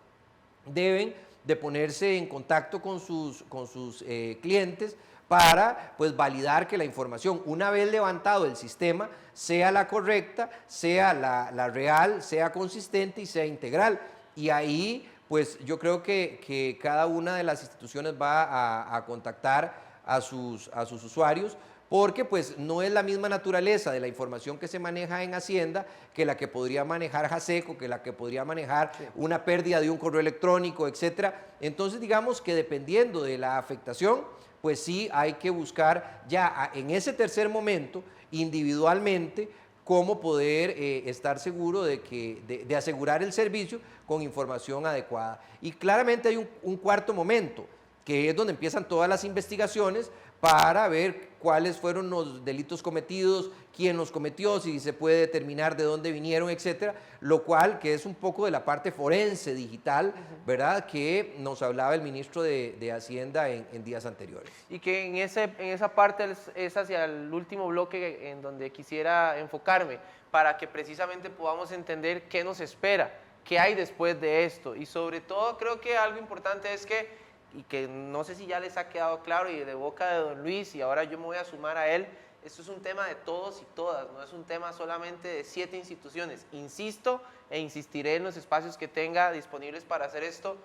deben de ponerse en contacto con sus clientes para pues validar que la información, una vez levantado el sistema, sea la correcta, sea la real, sea consistente y sea integral. Y ahí pues yo creo que cada una de las instituciones va a contactar a sus usuarios, porque pues no es la misma naturaleza de la información que se maneja en Hacienda que la que podría manejar JASECO, que la que podría manejar una pérdida de un correo electrónico, etcétera. Entonces digamos que dependiendo de la afectación, pues sí hay que buscar ya en ese tercer momento individualmente cómo poder estar seguro de asegurar el servicio con información adecuada. Y claramente hay un cuarto momento, que es donde empiezan todas las investigaciones para ver cuáles fueron los delitos cometidos, quién los cometió, si se puede determinar de dónde vinieron, etcétera, lo cual que es un poco de la parte forense digital, ¿verdad?, que nos hablaba el ministro de Hacienda en días anteriores. Y que en esa parte es hacia el último bloque en donde quisiera enfocarme, para que precisamente podamos entender qué nos espera, qué hay después de esto. Y sobre todo creo que algo importante es que, y que no sé si ya les ha quedado claro y de boca de don Luis, y ahora yo me voy a sumar a él, esto es un tema de todos y todas, no es un tema solamente de 7 instituciones. Insisto e insistiré en los espacios que tenga disponibles para hacer esto.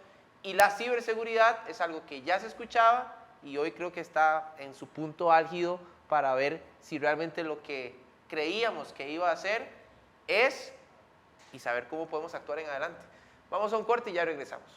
Y la ciberseguridad es algo que ya se escuchaba y hoy creo que está en su punto álgido para ver si realmente lo que creíamos que iba a hacer es, y saber cómo podemos actuar en adelante. Vamos a un corte y ya regresamos.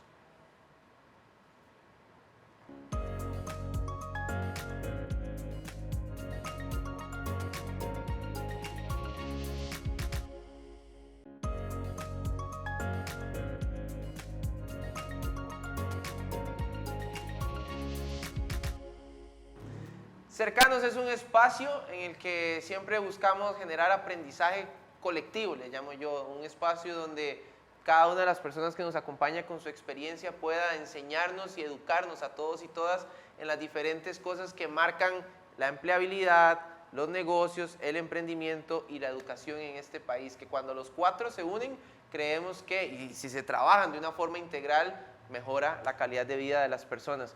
Cercanos es un espacio en el que siempre buscamos generar aprendizaje colectivo, le llamo yo, un espacio donde cada una de las personas que nos acompaña con su experiencia pueda enseñarnos y educarnos a todos y todas en las diferentes cosas que marcan la empleabilidad, los negocios, el emprendimiento y la educación en este país, que cuando los cuatro se unen, creemos que, y si se trabajan de una forma integral, mejora la calidad de vida de las personas.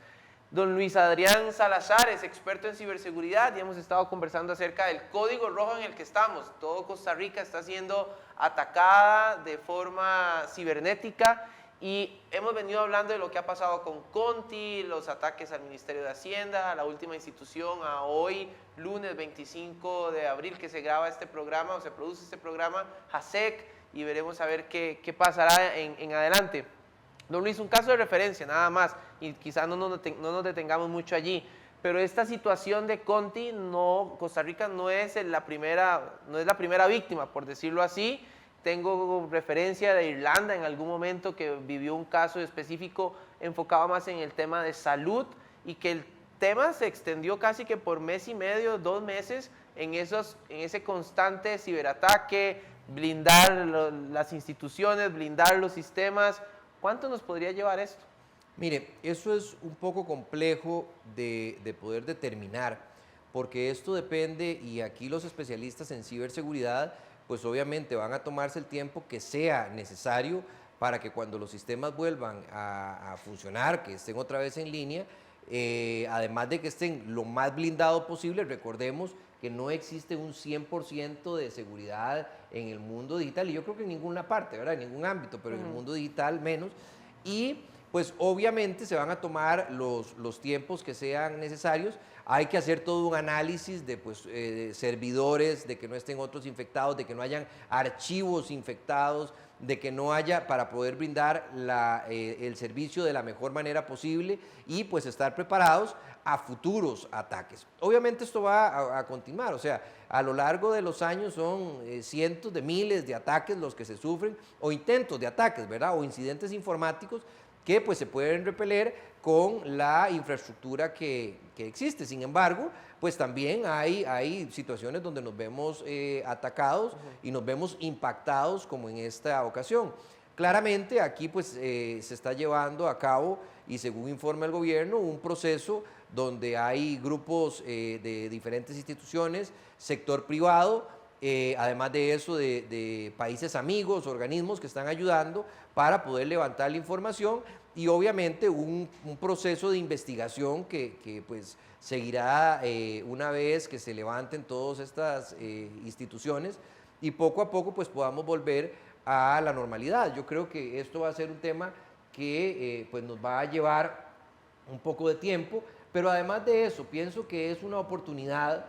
Don Luis Adrián Salazar es experto en ciberseguridad y hemos estado conversando acerca del código rojo en el que estamos. Todo Costa Rica está siendo atacada de forma cibernética y hemos venido hablando de lo que ha pasado con Conti, los ataques al Ministerio de Hacienda, a la última institución, a hoy, lunes 25 de abril que se graba este programa o se produce este programa, JASEC, y veremos a ver qué pasará en adelante. Don Luis, un caso de referencia nada más, y quizás no nos detengamos mucho allí, pero esta situación de Conti, Costa Rica no es la primera víctima, por decirlo así. Tengo referencia de Irlanda en algún momento que vivió un caso específico enfocado más en el tema de salud y que el tema se extendió casi que por mes y medio, 2 meses en ese constante ciberataque, blindar las instituciones, blindar los sistemas. ¿Cuánto nos podría llevar esto? Mire, eso es un poco complejo de poder determinar, porque esto depende, y aquí los especialistas en ciberseguridad, pues obviamente van a tomarse el tiempo que sea necesario para que cuando los sistemas vuelvan a funcionar, que estén otra vez en línea, además de que estén lo más blindado posible, recordemos que no existe un 100% de seguridad en el mundo digital, y yo creo que en ninguna parte, ¿verdad? En ningún ámbito, pero en el mundo digital menos, y pues obviamente se van a tomar los tiempos que sean necesarios. Hay que hacer todo un análisis de servidores, de que no estén otros infectados, de que no hayan archivos infectados, de que no haya, para poder brindar el servicio de la mejor manera posible y pues estar preparados a futuros ataques. Obviamente esto va a continuar, o sea, a lo largo de los años son cientos de miles de ataques los que se sufren, o intentos de ataques, ¿verdad? O incidentes informáticos que pues se pueden repeler con la infraestructura que existe. Sin embargo, pues también hay situaciones donde nos vemos atacados y nos vemos impactados como en esta ocasión. Claramente aquí pues se está llevando a cabo, y según informa el gobierno, un proceso donde hay grupos de diferentes instituciones, sector privado, además de eso de países amigos, organismos que están ayudando para poder levantar la información, y obviamente un proceso de investigación que pues seguirá una vez que se levanten todas estas instituciones y poco a poco pues podamos volver a la normalidad. Yo creo que esto va a ser un tema que pues nos va a llevar un poco de tiempo, pero además de eso pienso que es una oportunidad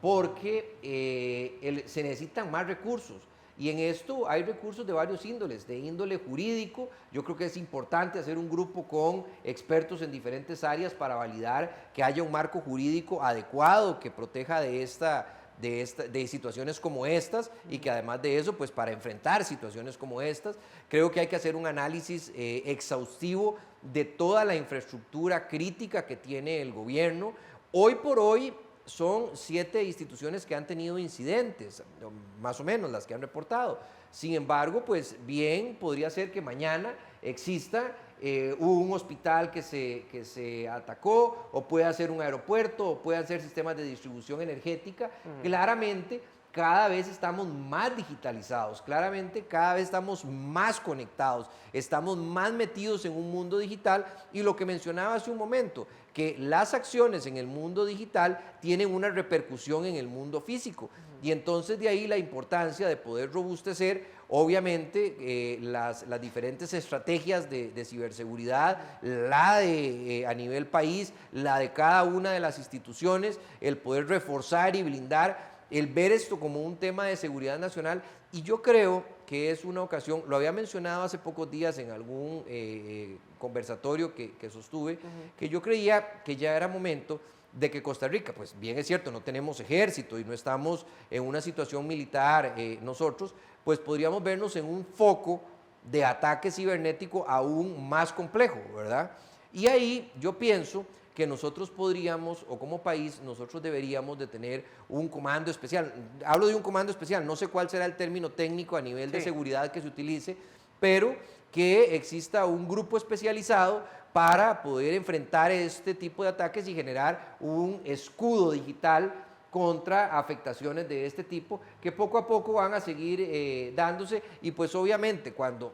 porque se necesitan más recursos. Y en esto hay recursos de varios índoles, de índole jurídico. Yo creo que es importante hacer un grupo con expertos en diferentes áreas para validar que haya un marco jurídico adecuado que proteja de situaciones como estas, y que además de eso, pues para enfrentar situaciones como estas, creo que hay que hacer un análisis exhaustivo de toda la infraestructura crítica que tiene el gobierno. Hoy por hoy, son 7 instituciones que han tenido incidentes, más o menos las que han reportado. Sin embargo, pues bien, podría ser que mañana exista un hospital que se atacó, o puede ser un aeropuerto, o puedan ser sistemas de distribución energética. Claramente, cada vez estamos más digitalizados, claramente cada vez estamos más conectados, estamos más metidos en un mundo digital, y lo que mencionaba hace un momento, que las acciones en el mundo digital tienen una repercusión en el mundo físico, y entonces de ahí la importancia de poder robustecer, obviamente, las diferentes estrategias de ciberseguridad, la de a nivel país, la de cada una de las instituciones, el poder reforzar y blindar, el ver esto como un tema de seguridad nacional. Y yo creo que es una ocasión, lo había mencionado hace pocos días en algún conversatorio que sostuve, que yo creía que ya era momento de que Costa Rica, pues bien es cierto, no tenemos ejército y no estamos en una situación militar nosotros, pues podríamos vernos en un foco de ataque cibernético aún más complejo, ¿verdad? Y ahí yo pienso que nosotros podríamos, o como país, nosotros deberíamos de tener un comando especial. Hablo de un comando especial, no sé cuál será el término técnico a nivel de seguridad que se utilice, pero que exista un grupo especializado para poder enfrentar este tipo de ataques y generar un escudo digital contra afectaciones de este tipo que poco a poco van a seguir dándose, y pues obviamente cuando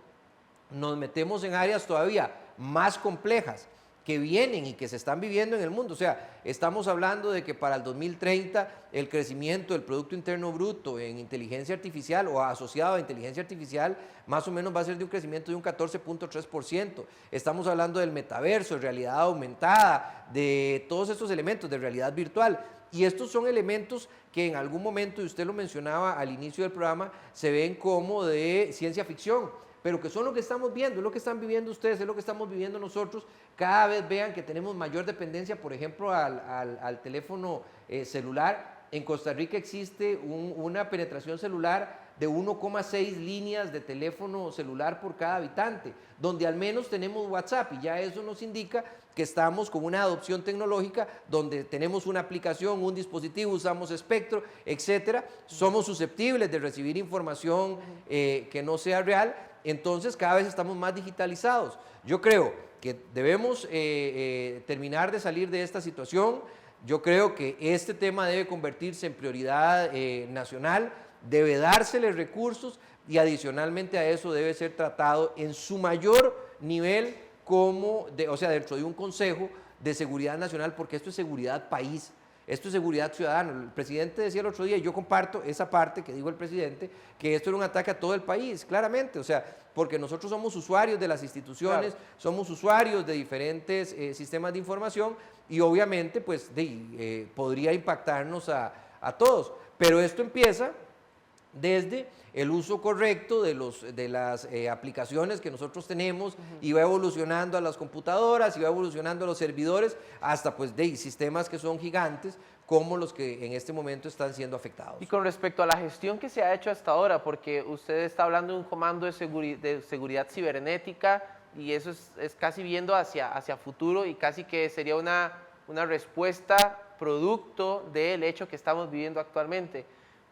nos metemos en áreas todavía más complejas que vienen y que se están viviendo en el mundo. O sea, estamos hablando de que para el 2030 el crecimiento del Producto Interno Bruto en inteligencia artificial o asociado a inteligencia artificial más o menos va a ser de un crecimiento de un 14.3%. Estamos hablando del metaverso, de realidad aumentada, de todos estos elementos de realidad virtual. Y estos son elementos que en algún momento, y usted lo mencionaba al inicio del programa, se ven como de ciencia ficción, pero que son lo que estamos viendo, es lo que están viviendo ustedes, es lo que estamos viviendo nosotros. Cada vez vean que tenemos mayor dependencia, por ejemplo, al teléfono celular. En Costa Rica existe una penetración celular de 1,6 líneas de teléfono celular por cada habitante, donde al menos tenemos WhatsApp, y ya eso nos indica que estamos con una adopción tecnológica donde tenemos una aplicación, un dispositivo, usamos espectro, etcétera. Somos susceptibles de recibir información que no sea real. Entonces cada vez estamos más digitalizados. Yo creo que debemos terminar de salir de esta situación. Yo creo que este tema debe convertirse en prioridad nacional, debe dársele recursos, y adicionalmente a eso debe ser tratado en su mayor nivel o sea, dentro de un Consejo de Seguridad Nacional, porque esto es seguridad país. Esto es seguridad ciudadana. El presidente decía el otro día, y yo comparto esa parte que dijo el presidente, que esto era un ataque a todo el país, claramente, o sea, porque nosotros somos usuarios de las instituciones, claro, somos usuarios de diferentes sistemas de información, y obviamente pues podría impactarnos a todos. Pero esto empieza desde el uso correcto de las aplicaciones que nosotros tenemos, y va evolucionando a las computadoras, y va evolucionando a los servidores, hasta pues sistemas que son gigantes, como los que en este momento están siendo afectados. Y con respecto a la gestión que se ha hecho hasta ahora, porque usted está hablando de un comando de seguridad cibernética, y eso es casi viendo hacia futuro, y casi que sería una respuesta producto del hecho que estamos viviendo actualmente.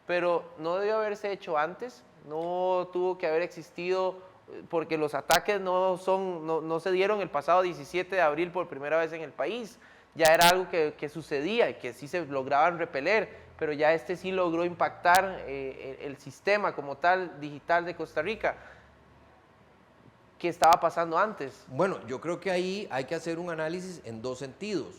Pero no debió haberse hecho antes, no tuvo que haber existido, porque los ataques no se dieron el pasado 17 de abril por primera vez en el país. Ya era algo que sucedía y que sí se lograban repeler, pero ya sí logró impactar el sistema como tal digital de Costa Rica. ¿Qué estaba pasando antes? Bueno, yo creo que ahí hay que hacer un análisis en dos sentidos.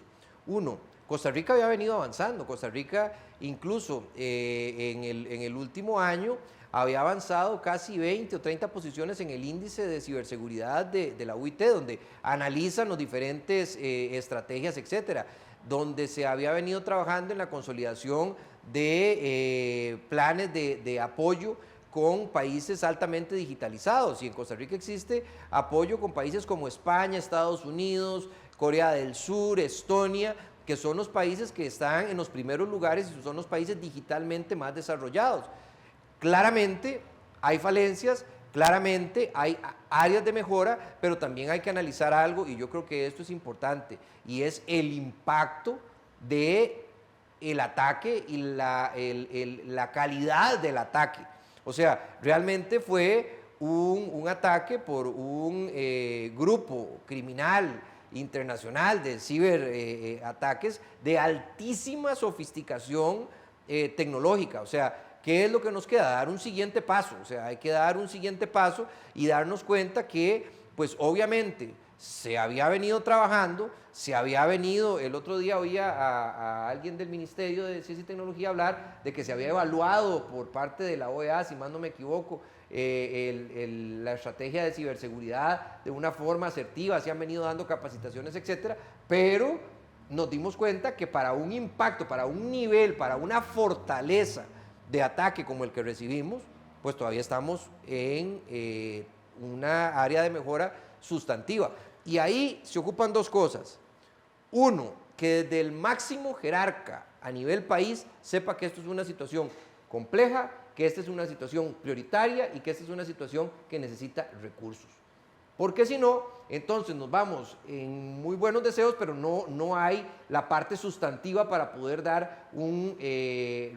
Uno, Costa Rica había venido avanzando. Costa Rica incluso en el último año había avanzado casi 20 o 30 posiciones en el índice de ciberseguridad de la UIT, donde analizan los diferentes estrategias, etcétera, donde se había venido trabajando en la consolidación de planes de apoyo con países altamente digitalizados, y en Costa Rica existe apoyo con países como España, Estados Unidos, Corea del Sur, Estonia, que son los países que están en los primeros lugares y son los países digitalmente más desarrollados. Claramente hay falencias, claramente hay áreas de mejora, pero también hay que analizar algo, y yo creo que esto es importante, y es el impacto del ataque y la calidad del ataque. O sea, realmente fue un ataque por un grupo criminal internacional de ciberataques de altísima sofisticación tecnológica. O sea, ¿qué es lo que nos queda? Dar un siguiente paso. O sea, hay que dar un siguiente paso y darnos cuenta que, pues obviamente, se había venido trabajando, se había venido, el otro día oía a alguien del Ministerio de Ciencia y Tecnología hablar de que se había evaluado por parte de la OEA, si más no me equivoco, la estrategia de ciberseguridad de una forma asertiva, se han venido dando capacitaciones, etcétera, pero nos dimos cuenta que para un impacto, para un nivel, para una fortaleza de ataque como el que recibimos, pues todavía estamos en una área de mejora sustantiva. Y ahí se ocupan dos cosas. Uno, que desde el máximo jerarca a nivel país sepa que esto es una situación compleja, que esta es una situación prioritaria y que esta es una situación que necesita recursos. Porque si no, entonces nos vamos en muy buenos deseos, pero no hay la parte sustantiva para poder dar un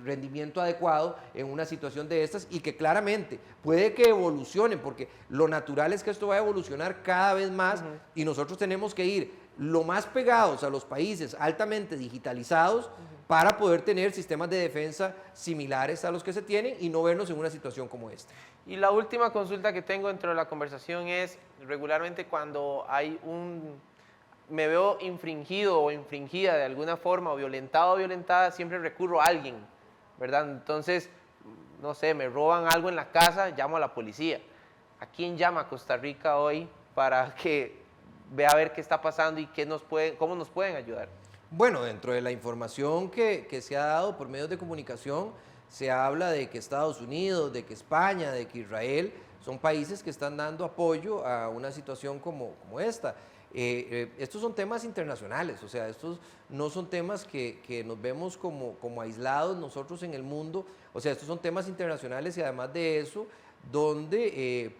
rendimiento adecuado en una situación de estas, y que claramente puede que evolucionen, porque lo natural es que esto va a evolucionar cada vez más, y nosotros tenemos que ir lo más pegados a los países altamente digitalizados para poder tener sistemas de defensa similares a los que se tienen y no vernos en una situación como esta. Y la última consulta que tengo dentro de la conversación es, regularmente cuando hay me veo infringido o infringida de alguna forma, o violentado o violentada, siempre recurro a alguien, ¿verdad? Entonces, no sé, me roban algo en la casa, llamo a la policía. ¿A quién llama a Costa Rica hoy para que vea a ver qué está pasando y cómo nos pueden ayudar? Bueno, dentro de la información que se ha dado por medios de comunicación, se habla de que Estados Unidos, de que España, de que Israel son países que están dando apoyo a una situación como esta. Estos son temas internacionales, o sea, estos no son temas que nos vemos como aislados nosotros en el mundo, o sea, estos son temas internacionales, y además de eso, donde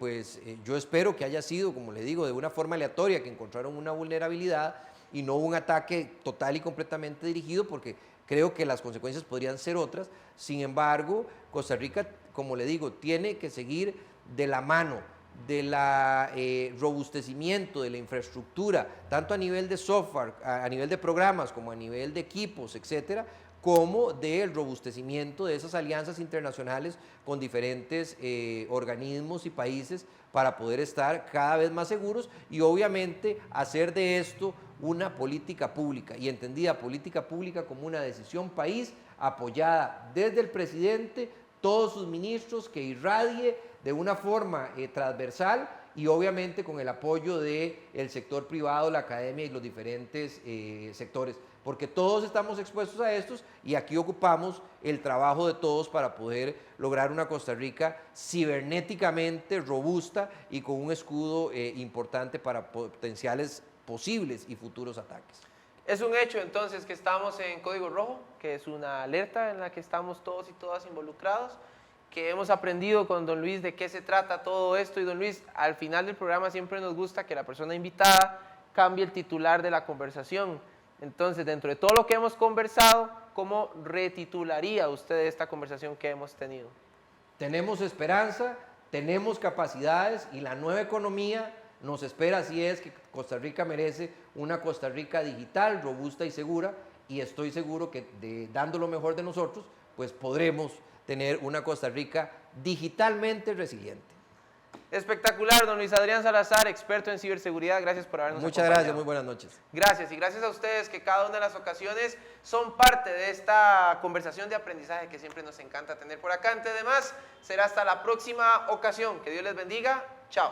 yo espero que haya sido, como le digo, de una forma aleatoria, que encontraron una vulnerabilidad y no un ataque total y completamente dirigido, porque creo que las consecuencias podrían ser otras. Sin embargo, Costa Rica, como le digo, tiene que seguir de la mano del robustecimiento de la infraestructura, tanto a nivel de software, a nivel de programas, como a nivel de equipos, etcétera, como del robustecimiento de esas alianzas internacionales con diferentes organismos y países para poder estar cada vez más seguros, y obviamente hacer de esto una política pública, y entendida política pública como una decisión país apoyada desde el presidente, todos sus ministros, que irradie de una forma transversal, y obviamente con el apoyo del sector privado, la academia y los diferentes sectores, porque todos estamos expuestos a estos, y aquí ocupamos el trabajo de todos para poder lograr una Costa Rica cibernéticamente robusta y con un escudo importante para potenciales posibles y futuros ataques. Es un hecho entonces que estamos en código rojo, que es una alerta en la que estamos todos y todas involucrados, que hemos aprendido con don Luis de qué se trata todo esto. Y don Luis, al final del programa siempre nos gusta que la persona invitada cambie el titular de la conversación. Entonces, dentro de todo lo que hemos conversado, ¿cómo retitularía usted esta conversación que hemos tenido? Tenemos esperanza, tenemos capacidades, y la nueva economía nos espera, si es que Costa Rica merece una Costa Rica digital, robusta y segura, y estoy seguro que dando lo mejor de nosotros, pues podremos tener una Costa Rica digitalmente resiliente. Espectacular, don Luis Adrián Salazar, experto en ciberseguridad. Gracias por habernos acompañado. Muchas gracias, muy buenas noches. Gracias, y gracias a ustedes que cada una de las ocasiones son parte de esta conversación de aprendizaje que siempre nos encanta tener por acá. Además, será hasta la próxima ocasión. Que Dios les bendiga. Chao.